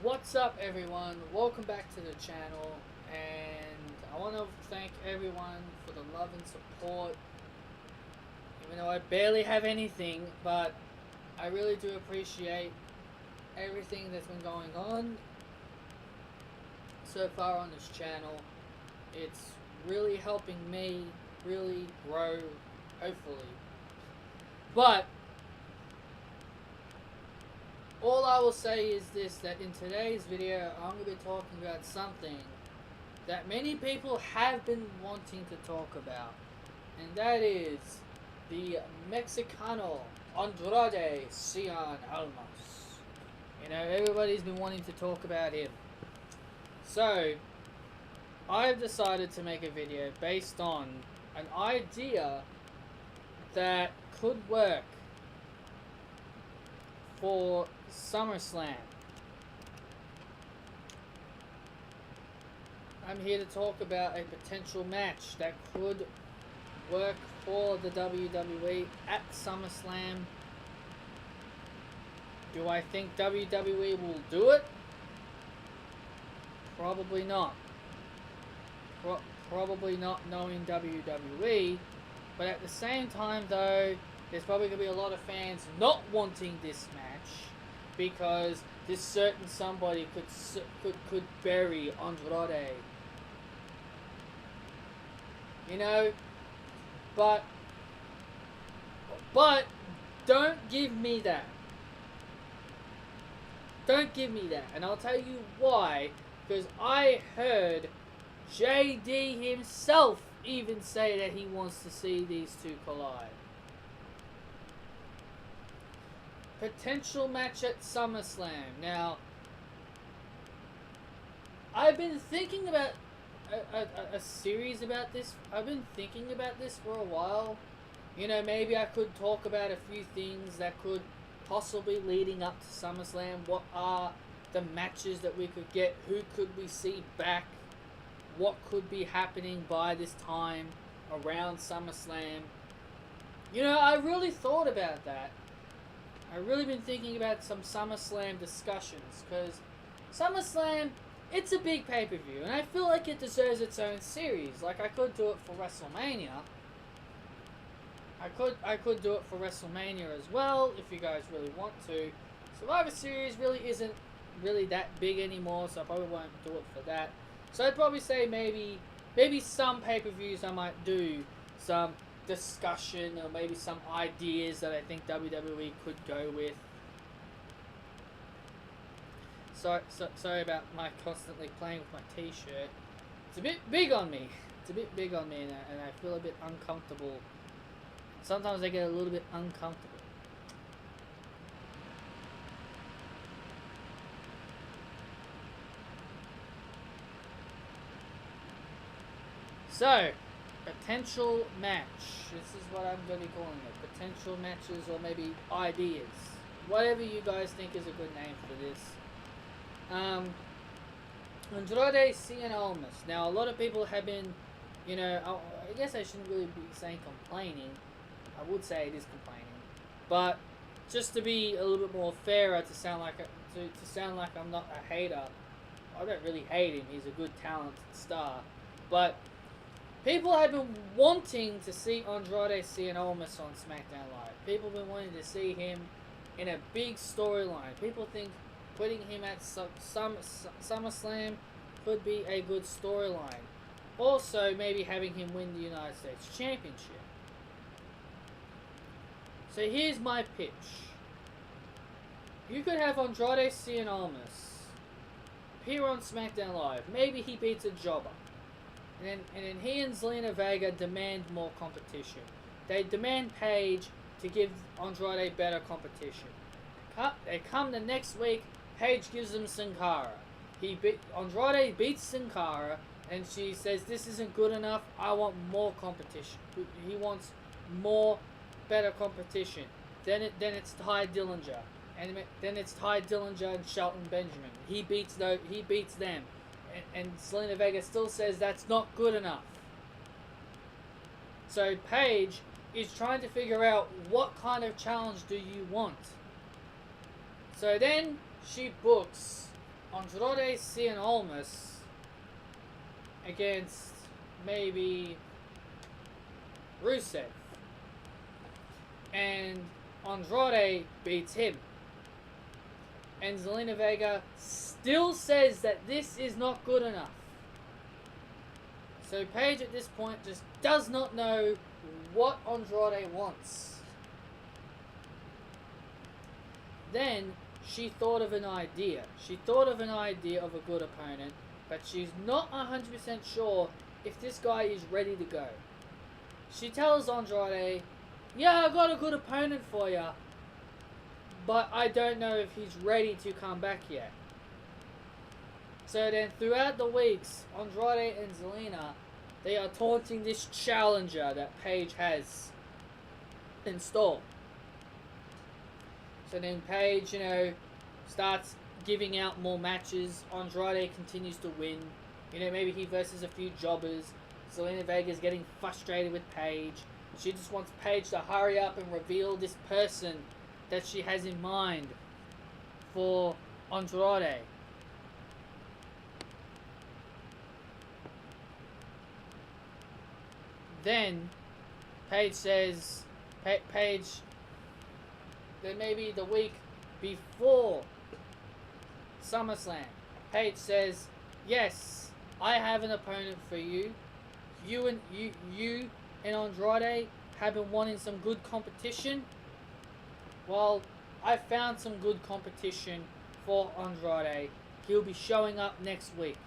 What's up, everyone? Welcome back to the channel, and I want to thank everyone for the love and support. Even though I barely have anything, but I really do appreciate everything that's been going on so far on this channel. It's really helping me really grow, hopefully. But all I will say is this, that in today's video I'm going to be talking about something that many people have been wanting to talk about, and that is the Mexicano Andrade Cien Almas. You know, everybody's been wanting to talk about him. So I've decided to make a video based on an idea that could work for Summerslam. I'm here to talk about a potential match that could work for the WWE at SummerSlam. Do I think WWE will do it? Probably not. Probably not, knowing WWE. But at the same time, though, there's probably going to be a lot of fans not wanting this match because this certain somebody could bury Andrade. You know, but don't give me that. Don't give me that, and I'll tell you why. Because I heard JD himself even say that he wants to see these two collide. Potential match at SummerSlam. Now, I've been thinking about a series about this. I've been thinking about this for a while. You know, maybe I could talk about a few things that could possibly leading up to SummerSlam. What are the matches that we could get? Who could we see back? What could be happening by this time around SummerSlam? You know, I really thought about that. I've really been thinking about some SummerSlam discussions, because SummerSlam, it's a big pay-per-view, and I feel like it deserves its own series. Like, I could do it for WrestleMania. I could do it for WrestleMania as well, if you guys really want to. Survivor Series really isn't really that big anymore, so I probably won't do it for that. So I'd probably say maybe some pay-per-views I might do some discussion, or maybe some ideas that I think WWE could go with. Sorry about my constantly playing with my t-shirt. It's a bit big on me. It's a bit big on me, and I feel a bit uncomfortable. Sometimes I get a little bit uncomfortable. So, potential match. This is what I'm going to be calling it. Potential matches, or maybe ideas. Whatever you guys think is a good name for this. Andrade Cien Almas. Now, a lot of people have been, you know, I guess I shouldn't really be saying complaining. I would say it is complaining. But just to be a little bit more fairer, to sound like I'm not a hater. I don't really hate him. He's a good, talented star. But people have been wanting to see Andrade Cien Almas on Smackdown Live. People have been wanting to see him in a big storyline. People think putting him at SummerSlam could be a good storyline. Also, maybe having him win the United States Championship. So here's my pitch. You could have Andrade Cien Almas appear on SmackDown Live. Maybe he beats a jobber. And then he and Zelina Vega demand more competition. They demand Paige to give Andrade better competition. They come the next week, Paige gives them Sin Cara. Andrade beats Sin Cara, and she says, this isn't good enough, I want more competition. He wants more, better competition. Then it's Ty Dillinger. And then it's Ty Dillinger and Shelton Benjamin. He beats them. And Zelina Vega still says that's not good enough. So Paige is trying to figure out what kind of challenge do you want. So then she books Andrade, Cien, Almas against maybe Rusev. And Andrade beats him. And Zelina Vega still says that this is not good enough. So Paige at this point just does not know what Andrade wants. Then she thought of an idea. She thought of an idea of a good opponent, but she's not 100% sure if this guy is ready to go. She tells Andrade, yeah, I got a good opponent for you, but I don't know if he's ready to come back yet. So then throughout the weeks, Andrade and Zelina, they are taunting this challenger that Paige has installed. So then Paige, starts giving out more matches. Andrade continues to win. Maybe he versus a few jobbers. Zelina Vega's getting frustrated with Paige. She just wants Paige to hurry up and reveal this person that she has in mind for Andrade. Then Paige says, then maybe the week before Summerslam, Paige says, yes, I have an opponent for you. You and Andrade have been wanting some good competition. Well, I found some good competition for Andrade. He'll be showing up next week.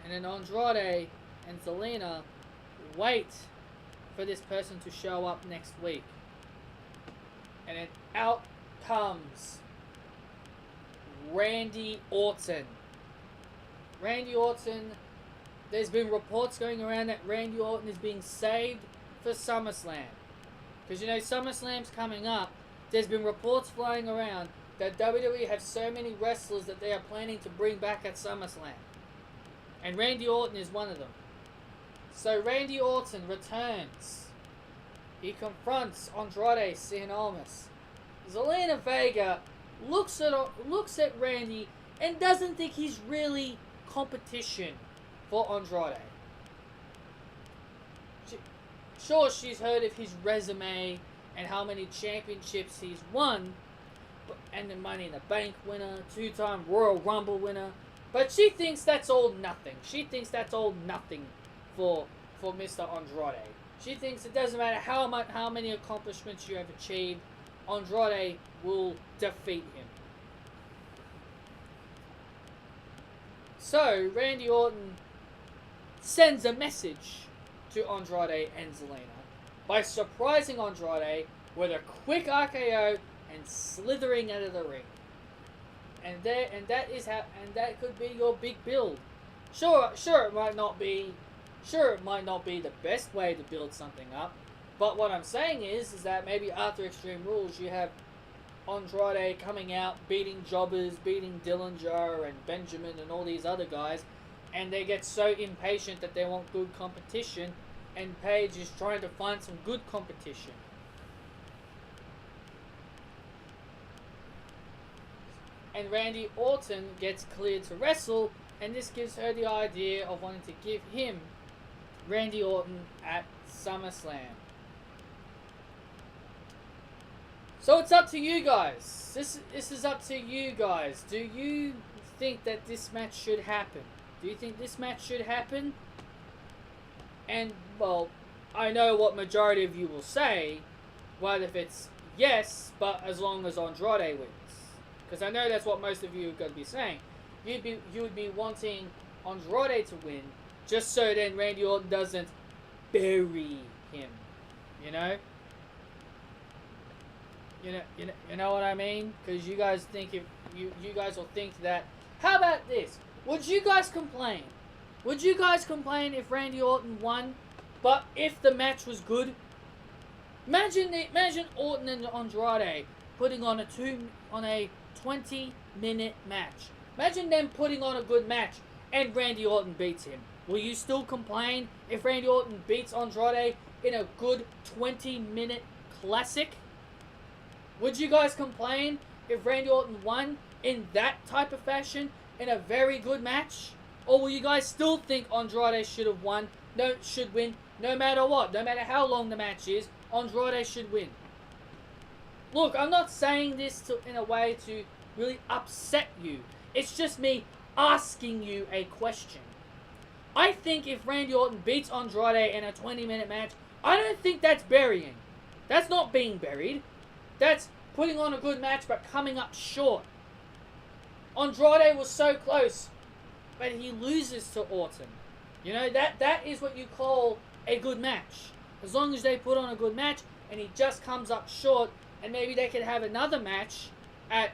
And then Andrade and Zelina wait for this person to show up next week. And then out comes Randy Orton. Randy Orton, there's been reports going around that Randy Orton is being saved for SummerSlam. Because SummerSlam's coming up. There's been reports flying around that WWE have so many wrestlers that they are planning to bring back at SummerSlam. And Randy Orton is one of them. So Randy Orton returns. He confronts Andrade, Cien, Almas. Zelina Vega looks at Randy and doesn't think he's really competition for Andrade. Sure, she's heard of his resume and how many championships he's won, and the Money in the Bank winner, 2-time Royal Rumble winner, but she thinks that's all nothing. She thinks that's all nothing for Mr. Andrade. She thinks it doesn't matter how many accomplishments you have achieved, Andrade will defeat him. So Randy Orton sends a message to Andrade and Zelina by surprising Andrade with a quick RKO and slithering out of the ring. And that could be your big build. Sure it might not be the best way to build something up, but what I'm saying is that maybe after Extreme Rules you have Andrade coming out, beating jobbers, beating Dillinger and Benjamin and all these other guys, and they get so impatient that they want good competition, and Paige is trying to find some good competition. And Randy Orton gets cleared to wrestle, and this gives her the idea of wanting to give him Randy Orton at SummerSlam. So it's up to you guys. This is up to you guys. Do you think that this match should happen? Do you think this match should happen? And, well, I know what majority of you will say. Well, if it's yes, but as long as Andrade wins. Because I know that's what most of you are going to be saying. You would be wanting Andrade to win, just so then Randy Orton doesn't bury him. You know? You know what I mean? Because you guys think you guys will think that. How about this? Would you guys complain? Would you guys complain if Randy Orton won, but if the match was good? Imagine Orton and Andrade putting on a 20-minute match. Imagine them putting on a good match and Randy Orton beats him. Will you still complain if Randy Orton beats Andrade in a good 20-minute classic? Would you guys complain if Randy Orton won in that type of fashion in a very good match? Or will you guys still think Andrade should have won? No, should win, no matter what, no matter how long the match is. Andrade should win. Look, I'm not saying this in a way to really upset you. It's just me asking you a question. I think if Randy Orton beats Andrade in a 20-minute match, I don't think that's burying. That's not being buried. That's putting on a good match but coming up short. Andrade was so close, but he loses to Orton. You know, that is what you call a good match. As long as they put on a good match and he just comes up short, and maybe they could have another match at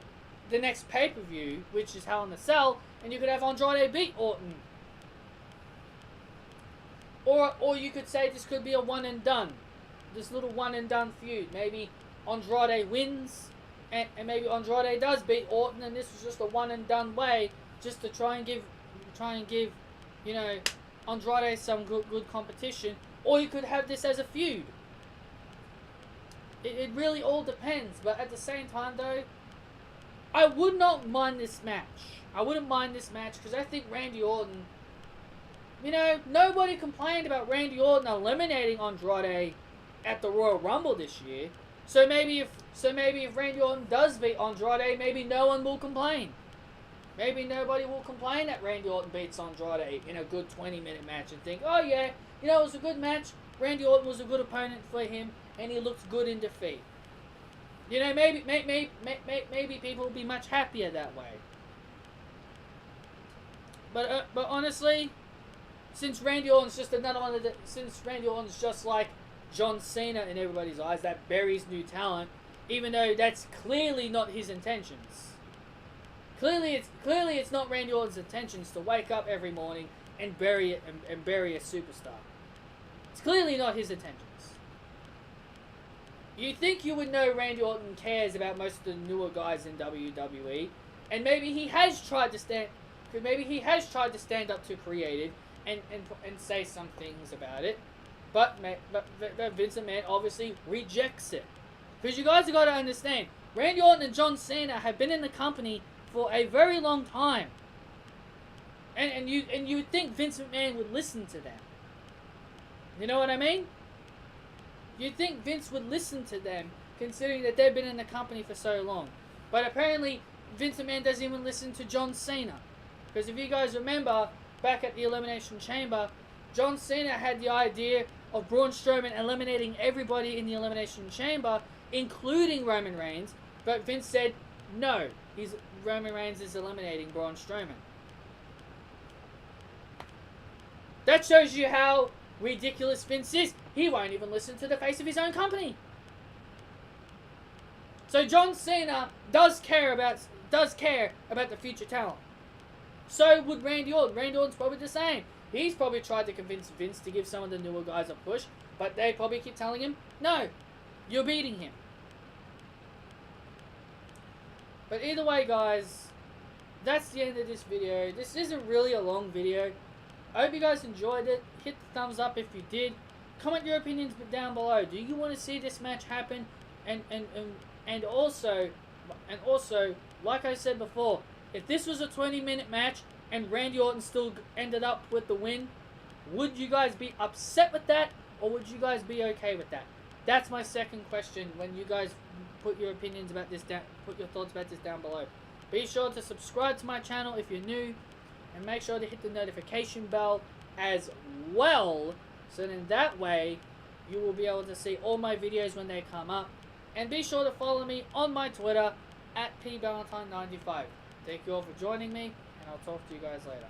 the next pay-per-view, which is Hell in a Cell, and you could have Andrade beat Orton. Or you could say this could be a one and done. This little one and done feud. Maybe Andrade wins, and maybe Andrade does beat Orton, and this was just a one and done way, just to try and give, you know, Andrade some good competition. Or you could have this as a feud. It really all depends. But at the same time, though, I would not mind this match. I wouldn't mind this match because I think Randy Orton, you know, nobody complained about Randy Orton eliminating Andrade at the Royal Rumble this year. So maybe if Randy Orton does beat Andrade, maybe no one will complain. Maybe nobody will complain that Randy Orton beats Andrade in a good 20-minute match and think, oh yeah, you know, it was a good match. Randy Orton was a good opponent for him, and he looked good in defeat. You know, maybe people will be much happier that way. But honestly, since Randy Orton's just another one of the, since Randy Orton's just like John Cena in everybody's eyes, that buries new talent, even though that's clearly not his intentions. Clearly it's not Randy Orton's intentions to wake up every morning and bury it and bury a superstar. It's clearly not his intentions. You'd think you would know Randy Orton cares about most of the newer guys in WWE, and maybe he has tried to stand up to creative and say some things about it, but Vince McMahon obviously rejects it. Because you guys have got to understand, Randy Orton and John Cena have been in the company for a very long time, and you would think Vince McMahon would listen to them. You know what I mean? You'd think Vince would listen to them, considering that they've been in the company for so long. But apparently, Vince McMahon doesn't even listen to John Cena. Because if you guys remember, back at the Elimination Chamber, John Cena had the idea of Braun Strowman eliminating everybody in the Elimination Chamber, including Roman Reigns. But Vince said, no, Roman Reigns is eliminating Braun Strowman. That shows you how ridiculous Vince is. He won't even listen to the face of his own company. So John Cena does care about the future talent. So would Randy Orton. Randy Orton's probably the same. He's probably tried to convince Vince to give some of the newer guys a push, but they probably keep telling him, no, you're beating him. But either way, guys, that's the end of this video. This isn't really a long video. I hope you guys enjoyed it. Hit the thumbs up if you did. Comment your opinions down below. Do you want to see this match happen? And also, like I said before, if this was a 20-minute match and Randy Orton still ended up with the win, would you guys be upset with that, or would you guys be okay with that? That's my second question. When you guys put your opinions about this down, put your thoughts about this down below. Be sure to subscribe to my channel if you're new, and make sure to hit the notification bell as well, so then that way you will be able to see all my videos when they come up. And be sure to follow me on my Twitter at pvalentine95. Thank you all for joining me, and I'll talk to you guys later.